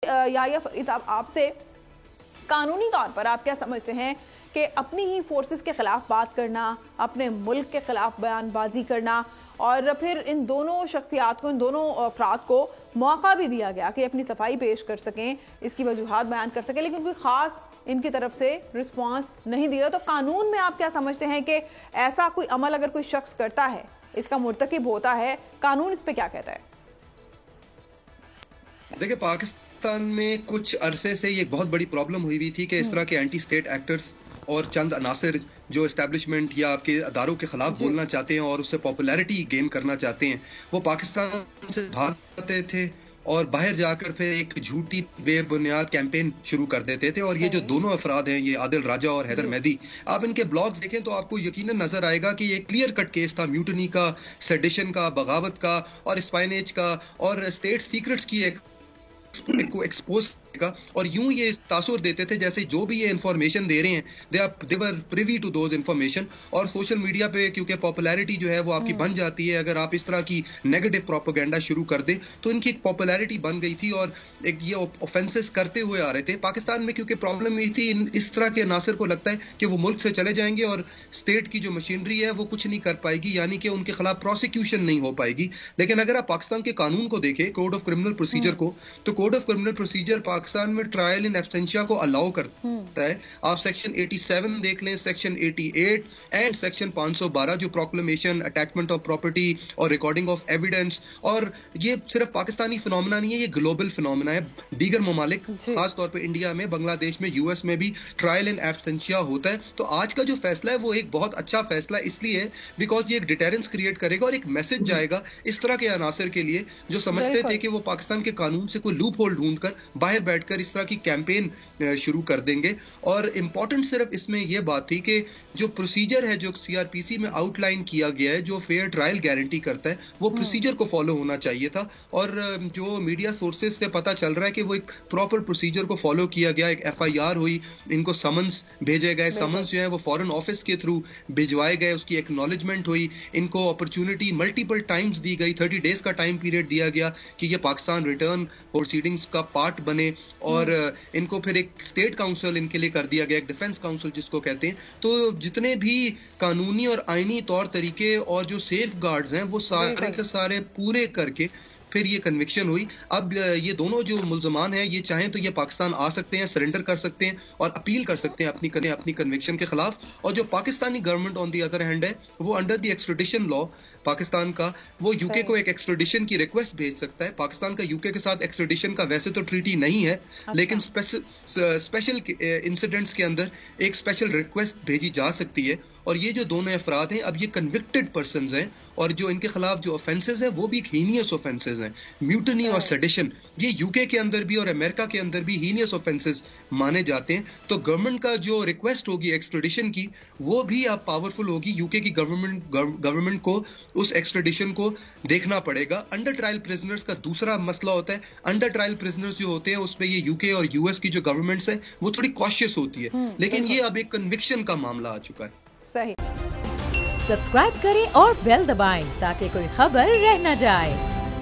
या फरीद साहब, आपसे कानूनी तौर पर आप क्या समझते हैं कि अपनी ही फोर्सेस के खिलाफ बात करना, अपने मुल्क के खिलाफ बयानबाजी करना और फिर इन दोनों शख्सियात को, इन दोनों अफराद को मौका भी दिया गया कि अपनी सफाई पेश कर सकें, इसकी वजूहात बयान कर सकें, लेकिन कोई ख़ास इनकी तरफ से रिस्पांस नहीं दिया। तो कानून में आप क्या समझते हैं कि ऐसा कोई अमल अगर कोई शख्स करता है, इसका मुर्तकिब होता है, कानून इस पर क्या कहता है? देखिए, पाकिस्तान में कुछ अरसे से ये एक बहुत बड़ी प्रॉब्लम हुई थी कि इस तरह के एंटी स्टेट एक्टर्स और चंद अनासिर जो एस्टेब्लिशमेंट या आपके अदारों के खिलाफ बोलना चाहते हैं और उससे पॉपुलैरिटी गेन करना चाहते हैं, वो पाकिस्तान से भागते थे और बाहर जाकर फिर एक झूठी बेबुनियाद कैंपेन शुरू कर देते थे। और ये जो दोनों अफराद हैं, ये आदिल राजा और हैदर मेहदी, आप इनके ब्लॉग्स देखें तो आपको यकीनन नजर आएगा कि ये क्लियर कट केस था म्यूटनी का, सेडिशन का, बगावत का और स्पाइनेज का और स्टेट सीक्रेट्स की एक को एक्सपोज करेगा। और यूं ये तासुर देते थे जैसे जो भी ये इंफॉर्मेशन दे रहे हैं दे वर प्रिवी टू दोज इंफॉर्मेशन। और सोशल मीडिया पे क्योंकि पॉपुलैरिटी जो है वो आपकी बन जाती है, अगर आप इस तरह की नेगेटिव प्रोपेगेंडा शुरू कर दे तो इनकी एक पॉपुलैरिटी बन गई थी और एक ये ऑफेंसेस करते हुए आ रहे थे। पाकिस्तान में क्योंकि प्रॉब्लम ये थी, इस तरह के नासिर को लगता है कि वो मुल्क से चले जाएंगे और स्टेट की जो मशीनरी है वो कुछ नहीं कर पाएगी, यानी कि उनके खिलाफ प्रोसिक्यूशन नहीं हो पाएगी। लेकिन अगर आप पाकिस्तान के कानून को देखें, कोड ऑफ क्रिमिनल प्रोसीजर को, तो code of criminal procedure Pakistan में ट्रायल इन एब्सेंशिया को अलाउ करता है। आप सेक्शन 87 देख लें, सेक्शन 88 एंड सेक्शन 512 जो प्रोक्लेमेशन, अटैचमेंट ऑफ प्रॉपर्टी और रिकॉर्डिंग ऑफ एविडेंस। और ये सिर्फ पाकिस्तानी फिनोमेना नहीं है, ये ग्लोबल फिनोमेना है। दीगर ममालिक, खास तौर पे इंडिया में, बांग्लादेश में, यूएस में भी ट्रायल इन एब्सेंशिया होता है। तो आज का जो फैसला है वो एक बहुत अच्छा फैसला इसलिए बिकॉज ये एक डिटेरेंस क्रिएट करेगा और एक मैसेज जाएगा इस तरह के अनासर के लिए जो समझते थे कि वो पाकिस्तान के कानून से कोई लूप होल ढूंढकर बाहर बैठकर इस तरह की कैंपेन शुरू कर देंगे। और इंपॉर्टेंट सिर्फ इसमें यह बात थी कि जो प्रोसीजर है जो सीआरपीसी में आउटलाइन किया गया है, जो फेयर ट्रायल गारंटी करता है, वो प्रोसीजर को फॉलो होना चाहिए था। और जो मीडिया सोर्सेज से पता चल रहा है कि वो एक प्रॉपर प्रोसीजर को फॉलो किया गया। एक एफआईआर हुई, इनको समन्स भेजे गए, समन्स जो है वो फॉरेन ऑफिस के थ्रू भिजवाए गए, उसकी एक्नॉलेजमेंट हुई, इनको अपॉर्चुनिटी मल्टीपल टाइम्स दी गई, 30 डेज का टाइम पीरियड दिया गया कि ये पाकिस्तान रिटर्न प्रोसीडिंग्स का पार्ट बने। और इनको फिर एक स्टेट काउंसिल इनके लिए कर दिया गया, एक डिफेंस काउंसिल जिसको कहते हैं। तो जितने भी कानूनी और आईनी तौर तरीके और जो सेफ गार्ड्स हैं वो सारे के सारे पूरे करके फिर ये कन्विक्शन हुई। अब ये दोनों जो मुल्जमान हैं, ये चाहें तो ये पाकिस्तान आ सकते हैं, सरेंडर कर सकते हैं और अपील कर सकते हैं अपनी कन्विक्शन के खिलाफ। और जो Pakistani government on the other hand है, वो under the extradition law Pakistan का, वो यूके को एक एक्सट्रेडिशन की रिक्वेस्ट भेज सकता है। पाकिस्तान का यूके के साथ एक्सट्रेडिशन का वैसे तो ट्रीटी नहीं है, लेकिन स्पेशल इंसिडेंट्स के अंदर एक स्पेशल रिक्वेस्ट भेजी जा सकती है। और ये जो दोनों अफराद हैं, अब ये कन्विक्टेड पर्सन्स हैं और जो इनके खिलाफ जो ऑफेंसेस हैं वो भी हीनियस ऑफेंसेस हैं। म्यूटनी और सेडिशन ये यूके के अंदर भी और अमेरिका के अंदर भी हीनियस ऑफेंसेस माने जाते हैं। तो गवर्नमेंट का जो रिक्वेस्ट होगी एक्सट्रेडिशन की, वो भी अब पावरफुल होगी। यूके की गवर्नमेंट को उस एक्सट्रेडिशन को देखना पड़ेगा। अंडर ट्रायल प्रिजनर्स का दूसरा मसला होता है, अंडर ट्रायल प्रिजनर्स जो होते हैं उसमें ये यूके और यूएस की जो गवर्नमेंट्स है वो थोड़ी कॉशियस होती है, लेकिन ये अब एक कन्विक्शन का मामला आ चुका है। सही। सब्सक्राइब करें और बेल दबाएं ताकि कोई खबर रह न जाए।